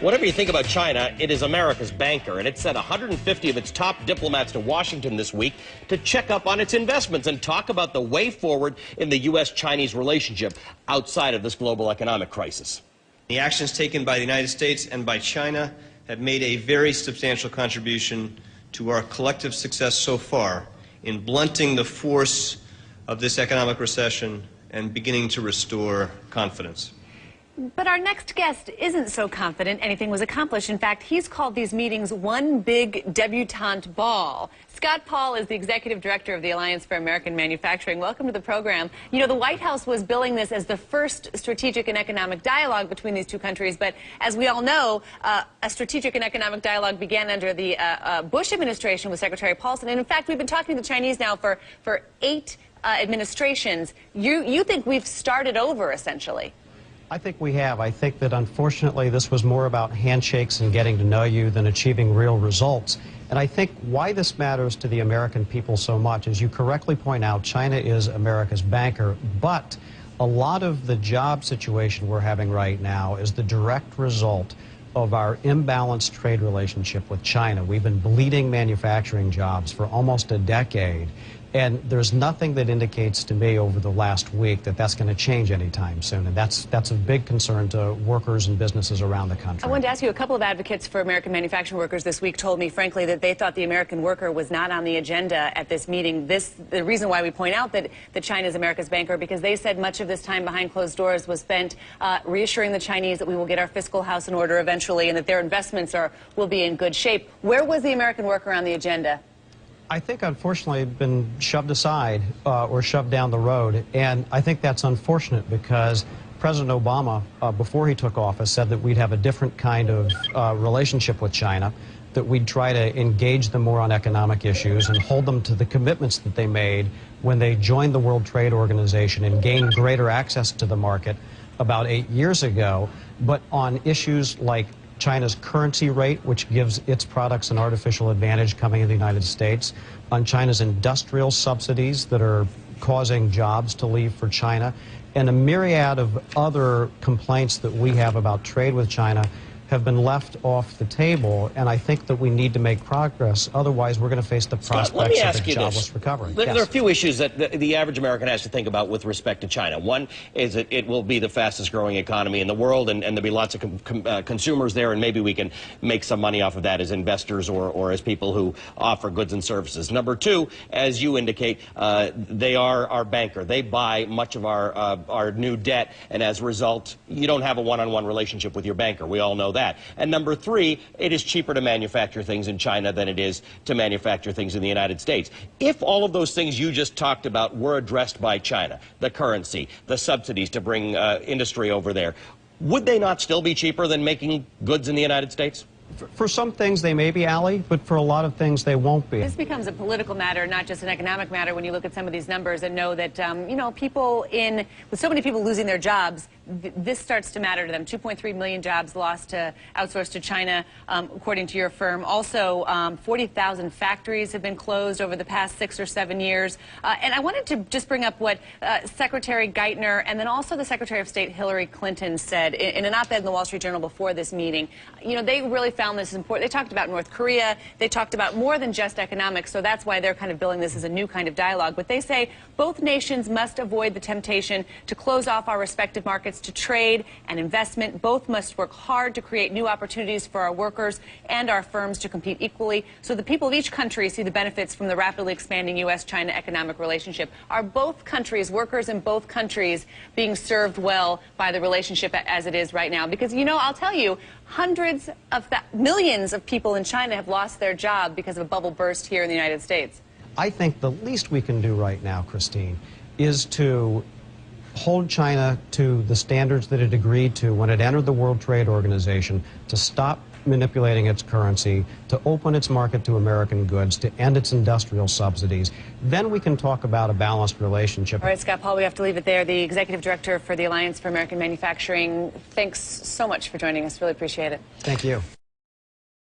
Whatever you think about China, it is America's banker, and it sent 150 of its top diplomats to Washington this week to check up on its investments and talk about the way forward in the U.S.-Chinese relationship outside of this global economic crisis. The actions taken by the United States and by China have made a very substantial contribution to our collective success so far in blunting the force of this economic recession and beginning to restore confidence. But our next guest isn't so confident anything was accomplished. In fact, he's called these meetings one big debutante ball. Scott Paul is the executive director of the Alliance for American Manufacturing. Welcome to the program. You know, the White House was billing this as the first strategic and economic dialogue between these two countries. But as we all know, a strategic and economic dialogue began under the Bush administration with Secretary Paulson. And in fact, we've been talking to the Chinese now for 8 administrations. You think we've started over, essentially? I think we have. I think that unfortunately this was more about handshakes and getting to know you than achieving real results. And I think why this matters to the American people so much, as you correctly point out, China is America's banker, but a lot of the job situation we're having right now is the direct result of our imbalanced trade relationship with China. We've been bleeding manufacturing jobs for almost a decade. And there's nothing that indicates to me over the last week that that's going to change anytime soon. And that's a big concern to workers and businesses around the country. I wanted to ask you, a couple of advocates for American manufacturing workers this week told me, frankly, that they thought the American worker was not on the agenda at this meeting. The reason why we point out that China is America's banker, because they said much of this time behind closed doors was spent reassuring the Chinese that we will get our fiscal house in order eventually and that their investments will be in good shape. Where was the American worker on the agenda? I think, unfortunately, it's been shoved aside or shoved down the road. And I think that's unfortunate because President Obama, before he took office, said that we'd have a different kind of relationship with China, that we'd try to engage them more on economic issues and hold them to the commitments that they made when they joined the World Trade Organization and gained greater access to the market about 8 years ago. But on issues like China's currency rate, which gives its products an artificial advantage coming in the United States, on China's industrial subsidies that are causing jobs to leave for China, and a myriad of other complaints that we have about trade with China have been left off the table, and I think that we need to make progress. Otherwise, we're going to face the prospects of a jobless recovery. There are a few issues that the average American has to think about with respect to China. One is that it will be the fastest growing economy in the world, and there'll be lots of consumers there, and maybe we can make some money off of that as investors or as people who offer goods and services. Number two, as you indicate, they are our banker. They buy much of our new debt, and as a result, you don't have a one-on-one relationship with your banker. We all know that. And number three, it is cheaper to manufacture things in China than it is to manufacture things in the United States. If all of those things you just talked about were addressed by China, the currency, the subsidies to bring industry over there, would they not still be cheaper than making goods in the United States? For some things they may be, Allie, but for a lot of things they won't be. This becomes a political matter, not just an economic matter, when you look at some of these numbers and know that, you know, with so many people losing their jobs, this starts to matter to them. 2.3 million jobs lost to outsourced to China, according to your firm. Also, 40,000 factories have been closed over the past 6 or 7 years. And I wanted to just bring up what Secretary Geithner and then also the Secretary of State Hillary Clinton said in an op-ed in the Wall Street Journal before this meeting. You know, they really found this important. They talked about North Korea. They talked about more than just economics, so that's why they're kind of billing this as a new kind of dialogue. But they say both nations must avoid the temptation to close off our respective markets to trade and investment. Both must work hard to create new opportunities for our workers and our firms to compete equally, so the people of each country see the benefits from the rapidly expanding U.S.-China economic relationship. Are both countries, workers in both countries, being served well by the relationship as it is right now? Because, you know, I'll tell you, millions of people in China have lost their job because of a bubble burst here in the United States. I think the least we can do right now, Christine, is to hold China to the standards that it agreed to when it entered the World Trade Organization, to stop manipulating its currency, to open its market to American goods, to end its industrial subsidies. Then we can talk about a balanced relationship. All right, Scott Paul, we have to leave it there. The Executive Director for the Alliance for American Manufacturing, thanks so much for joining us. Really appreciate it. Thank you.